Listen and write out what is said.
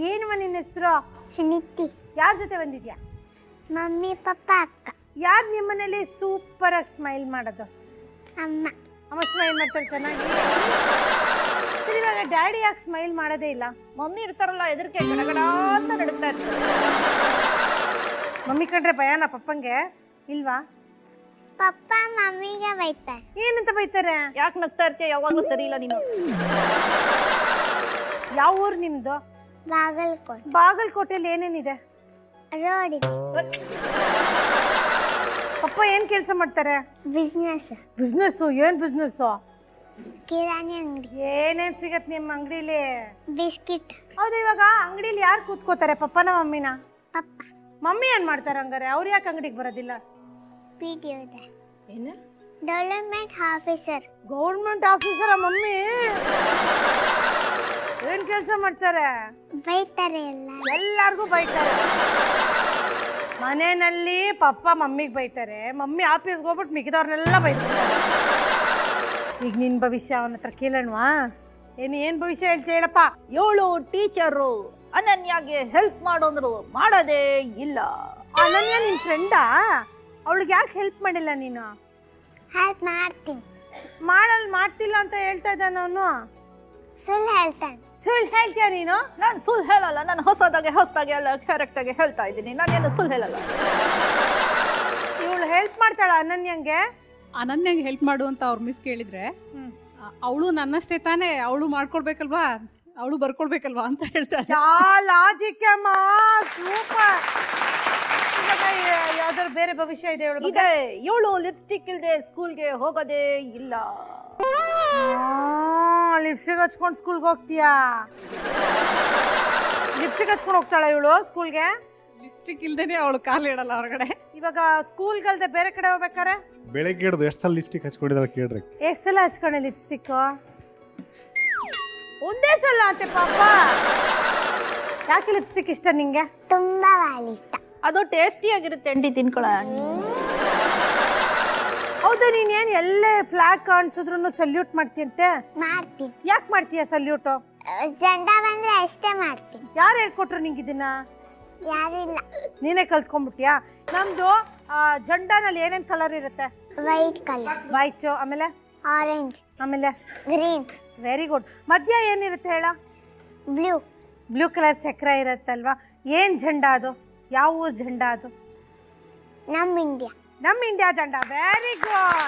ಏನು ನಿನ್ನ ಹೆಸರು? ಸುನಿತಿ. ಯಾರ ಜೊತೆ ಬಂದಿದ್ಯಾ? ಮಮ್ಮಿ ಪಪ್ಪ ಅಕ್ಕ. ಯಾರು ನಿಮ್ಮ ಮನೇಲಿ ಸೂಪರ್ ಆಗಿ ಸ್ಮೈಲ್ ಮಾಡೋದು? ಅಮ್ಮ. ಅಮ್ಮ ಸ್ಮೈಲ್ ಮಾಡ್ತಾರೆ ಚೆನ್ನಾಗಿ. ಸರಿ, ಇವಾಗ ಡ್ಯಾಡಿ ಯಾಕೆ ಸ್ಮೈಲ್ ಮಾಡೋದೇ ಇಲ್ಲ? ಮಮ್ಮಿ ಇರ್ತಾರಲ್ಲ ಎದುರಿಗೆ ಗಡಗಡ ಅಂತ ನಡುತ್ತಾ ಇರ್ತಾರೆ. ಮಮ್ಮಿ ಕಂಡ್ರೆ ಭಯನಾ ಪಪ್ಪಂಗೆ? ಇಲ್ವಾ? ಪಪ್ಪ ಮಮ್ಮಿಗೆ ಬೈತಾರೆ. ಏನಂತ ಬೈತಾರೆ? ಯಾಕೆ ನಗ್ತಾ ಇರ್ತೀಯ? ಯಾವಾಗಲೂ ಸರಿ ಇಲ್ಲ ನೀನು. ಯಾವ ಊರು ನಿಮ್ದು? ಬಾಗಲಕೋಟೆ. ಬಾಗಲಕೋಟೆಯಲ್ಲಿ ಏನೇನಿದೆ? ರೋಡ್ ಇದೆ. ಪಪ್ಪ ಏನ್ ಕೆಲಸ ಮಾಡ್ತಾರೆ? ಬಿಸ್ನೆಸ್. ಬಿಸ್ನೆಸ್ಸು? ಏನ್ ಬಿಸ್ನೆಸ್ಸು? ಕಿರಾಣಿ ಅಂಗಡಿ. ಏನೇನ್ ಸಿಗತ್ ನಿಮ್ಮ ಅಂಗಡಿಲಿ? ಬಿಸ್ಕಿಟ್. ಹೌದು, ಇವಾಗ ಅಂಗಡಿಲಿ ಯಾರು ಕೂತ್ಕೋತಾರೆ, ಪಪ್ಪನ ಮಮ್ಮಿನ? ಪಪ್ಪ. ಮಮ್ಮಿ ಏನ್ ಮಾಡ್ತಾರೆ ಹಂಗಾರೆ? ಅವ್ರು ಯಾಕೆ ಅಂಗಡಿಗೆ ಬರೋದಿಲ್ಲ? ಪಿಟಿ ಇದೆ. ಏನು? Development officer. ಗೌರ್ಮೆಂಟ್ ಆಫೀಸರ ಮಮ್ಮಿ? ಏನ್ ಕೆಲಸ ಮಾಡ್ತಾರೆ? ಬೈತಾರೆ ಎಲ್ಲಾರ್ಗೂ ಬೈತಾರೆ. ಮನೆಯಲ್ಲಿ ಪಪ್ಪ ಮಮ್ಮಿಗೆ ಬೈತಾರೆ, ಮಮ್ಮಿ ಆಫೀಸ್ಗೆ ಹೋಗ್ಬಿಟ್ಟು ಮಿಗಿದವ್ರನ್ನೆಲ್ಲ ಬೈತಾರೆ. ಈಗ ನಿನ್ ಭವಿಷ್ಯ ಅವನ ಹತ್ರ ಕೇಳೋಣವಾ? ಏನ್ ಭವಿಷ್ಯ ಹೇಳ್ತಿ ಹೇಳಪ್ಪ? 7 ಟೀಚರು ಅನನ್ಯಾಗೆ ಹೆಲ್ಪ್ ಮಾಡೋದ್ರು ಮಾಡೋದೇ ಇಲ್ಲ. ಅನನ್ಯ ನಿನ್ ಫ್ರೆಂಡಾ? ಅವಳಿಗೆ ಯಾಕೆ ಹೆಲ್ಪ್ ಮಾಡಿಲ್ಲ ನೀನು? ಹೆಲ್ಪ್ ಮಾಡ್ತೀನಿ. ಮಾಡ್ತಿಲ್ಲ ಅಂತ ಹೇಳ್ತಾ ಇದ್ದಾನ ಅವನು. ಸುಳ್ಳು ಹೇಳ್ತಾನೆ. ಸುಳ್ಳು ಹೇಳ್ತೀಯ ನೀನು? ನಾನು ಸುಳ್ಳು ಹೇಳಲ್ಲ. ನಾನು ಹೊಸದಾಗೆ ಎಲ್ಲ ಕರೆಕ್ಟಾಗಿ ಹೇಳ್ತಾ ಇದ್ದೀನಿ. ನಾನೇನು ಸುಳ್ಳು ಹೇಳಲ್ಲ. ಇವಳು ಹೆಲ್ಪ್ ಮಾಡ್ತಾಳ ಅನನ್ಯಂಗೆ? ಅನನ್ಯಂಗೆ ಹೆಲ್ಪ್ ಮಾಡು ಅಂತ ಅವ್ರ ಮಿಸ್ ಕೇಳಿದ್ರೆ ಅವಳು ನನ್ನಷ್ಟೇ ತಾನೇ, ಅವಳು ಮಾಡ್ಕೊಡ್ಬೇಕಲ್ವಾ, ಅವಳು ಬರ್ಕೊಡ್ಬೇಕಲ್ವಾ ಅಂತ ಹೇಳ್ತಾಳೆ. ಲಾಜಿಕ್ ಅಮ್ಮ, ಸೂಪರ್. ಯಾವ್ದಾದ್ರು ಬೇರೆ ಭವಿಷ್ಯ ಇದೆ ಇವಳು? ಇದೆ. 7 ಲಿಪ್ಸ್ಟಿಕ್ ಇಲ್ಲದೆ ಸ್ಕೂಲ್ಗೆ ಹೋಗೋದೇ ಇಲ್ಲ. ಲಿಪ್ಸ್ಟಿಕ್ ಹಚ್ಕೊಂಡು ಸ್ಕೂಲ್ಗೆ ಹೋಗ್ತೀಯಾ? ಲಿಪ್ಸ್ಟಿಕ್ ಹಚ್ಕೊಂಡು ಹೋಗ್ತಾಳ ಇವಳು ಸ್ಕೂಲ್ಗೆ? ಲಿಪ್ಸ್ಟಿಕ್ ಇಲ್ದೇನೆ ಅವಳು ಕಾಲು ಇಡಲ್ಲ ಹೊರಗಡೆ. ಇವಾಗ ಸ್ಕೂಲ್ಗಲ್ದೆ ಬೇರೆ ಕಡೆ ಹೋಗ್ಬೇಕಾರೆ ಬೆಳಗ್ಗೆ ಹಿಡಿದು ಎಷ್ಟು ಸಲ ಲಿಪ್ಸ್ಟಿಕ್ ಹಚ್ಕೊಂಡಿದ್ದಾರೆ ಕೇಳ್ರಿ. ಎಷ್ಟು ಸಲ ಹಚ್ಕೊಂಡೆ ಲಿಪ್ಸ್ಟಿಕ್? ಒಂದೇ ಸಲ ಅಂತೆ ಪಾಪ. ಯಾಕೆ ಲಿಪ್ಸ್ಟಿಕ್ ಇಷ್ಟ ನಿಂಗೆ? ತುಂಬಾ ಇಷ್ಟ. ಅದು ಟೇಸ್ಟಿಯಾಗಿರುತ್ತೆ ಅಂಟಿ, ತಿನ್ಕೊಳ್ಳ. ಹೌದು, ನೀನೇನು ಎಲ್ಲೇ ಫ್ಲಾಗ್ ಕಾಣಿಸಿದ್ರು ಸಲ್ಯೂಟ್ ಮಾಡ್ತೀಯಂತೆ? ಮಾಡ್ತೀನಿ. ಯಾಕೆ ಮಾಡ್ತೀಯ ಸಲ್ಯೂಟು? ಜಂಡ ಬಂದ್ರೆ ಅಷ್ಟೇ ಮಾಡ್ತೀನಿ. ಯಾರು ಹೇಳ್ಕೊಟ್ರು ನಿಂಗೆ ಇದನ್ನ? ಯಾರು ಇಲ್ಲ. ನೀನೇ ಕಲ್ತ್ಕೊಂಡ್ಬಿಟ್ಯಾ? ನಮ್ದು ಜಂಡಾನಲ್ಲಿ ಏನೇನು ಕಲರ್ ಇರುತ್ತೆ? White colour. ವೈಟ್, ಆಮೇಲೆ ಆರೆಂಜ್, ಆಮೇಲೆ ಗ್ರೀನ್. Very good. ಮಧ್ಯ ಏನಿರುತ್ತೆ ಹೇಳ? ಬ್ಲೂ. ಬ್ಲೂ ಕಲರ್ ಚಕ್ರ ಇರುತ್ತಲ್ವಾ? ಏನ್ ಜೆಂಡಾ ಅದು? ಯಾವ ಊರ್ ಜೆಂಡಾ ಅದು? ನಮ್ಮ ಇಂಡಿಯಾ. ನಮ್ಮ ಇಂಡಿಯಾ ಜೆಂಡಾ. Very good.